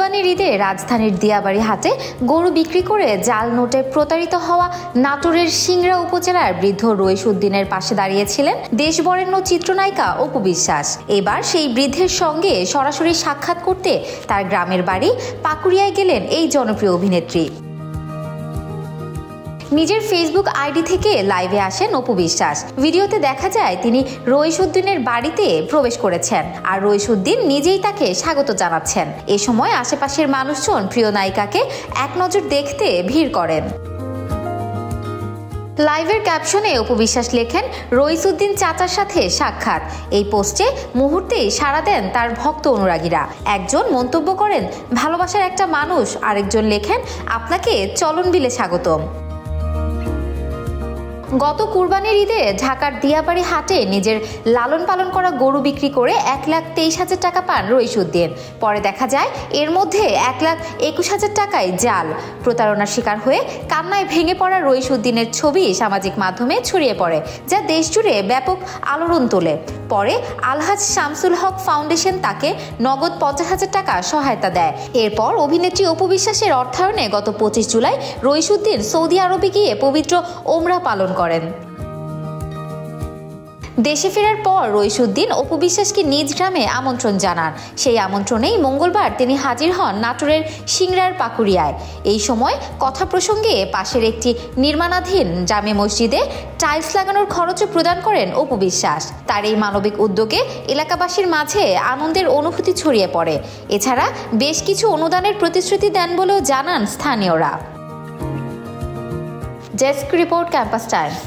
কুরবানির ঈদে রাজধানীর দিয়াবাড়ি হাটে গরু বিক্রি করে জাল নোটে প্রতারিত হওয়া নাটোরের সিংড়া উপজেলার বৃদ্ধ রইস উদ্দিনের পাশে দাঁড়িয়েছিলেন দেশবরেণ্য চিত্রনায়িকা অপু বিশ্বাস। এবার সেই বৃদ্ধের সঙ্গে সরাসরি সাক্ষাৎ করতে তার গ্রামের বাড়ি পাকুড়িয়ায় গেলেন এই জনপ্রিয় অভিনেত্রী। নিজের ফেসবুক আইডি থেকে লাইভে আসেন অপু বিশ্বাস। ভিডিওতে দেখা যায় তিনি রইস উদ্দিনের বাড়িতে প্রবেশ করেছেন, আর রইস উদ্দিন নিজেই তাকে স্বাগত জানাচ্ছেন। এ সময় আশেপাশের মানুষজন প্রিয় নায়িকাকে এক নজর দেখতে ভিড় করেন। লাইভের ক্যাপশনে অপু বিশ্বাস লেখেন, রইস উদ্দিন চাচার সাথে সাক্ষাৎ। এই পোস্টে মুহূর্তেই সাড়া দেন তার ভক্ত অনুরাগীরা। একজন মন্তব্য করেন, ভালোবাসার একটা মানুষ। আরেকজন লেখেন, আপনাকে চলন বিলে স্বাগতম। গত কুরবানির ঈদে ঢাকার দিয়াবাড়ি হাটে নিজের লালন পালন করা গরু বিক্রি করে 1,23,000 টাকা পান রইস উদ্দিন। পরে দেখা যায় এর মধ্যে 1,21,000 টাকায় জাল। প্রতারণার শিকার হয়ে কান্নায় ভেঙে পড়া রইস উদ্দিনের ছবি সামাজিক মাধ্যমে ছড়িয়ে পড়ে, যা দেশজুড়ে ব্যাপক আলোড়ন তোলে। পরে আলহাজ শামসুল হক ফাউন্ডেশন তাকে নগদ 50,000 টাকা সহায়তা দেয়। এরপর অভিনেত্রী অপু বিশ্বাসের অর্থায়নে গত 25 জুলাই রইস উদ্দিন সৌদি আরবে গিয়ে পবিত্র ওমরা পালন করেন। দেশে ফেরার পর রইস উদ্দিন অপু বিশ্বাসকে নিজ গ্রামে আমন্ত্রণ জানান। সেই আমন্ত্রণেই মঙ্গলবার তিনি হাজির হন নাটোরের সিংড়ার পাকুড়িয়ায়। এই সময় কথা প্রসঙ্গে পাশের একটি নির্মাণাধীন জামে মসজিদে টাইলস লাগানোর খরচও প্রদান করেন অপু বিশ্বাস। তার এই মানবিক উদ্যোগে এলাকাবাসীর মাঝে আনন্দের অনুভূতি ছড়িয়ে পড়ে। এছাড়া বেশ কিছু অনুদানের প্রতিশ্রুতি দেন বলেও জানান স্থানীয়রা। Desk report, campus Times.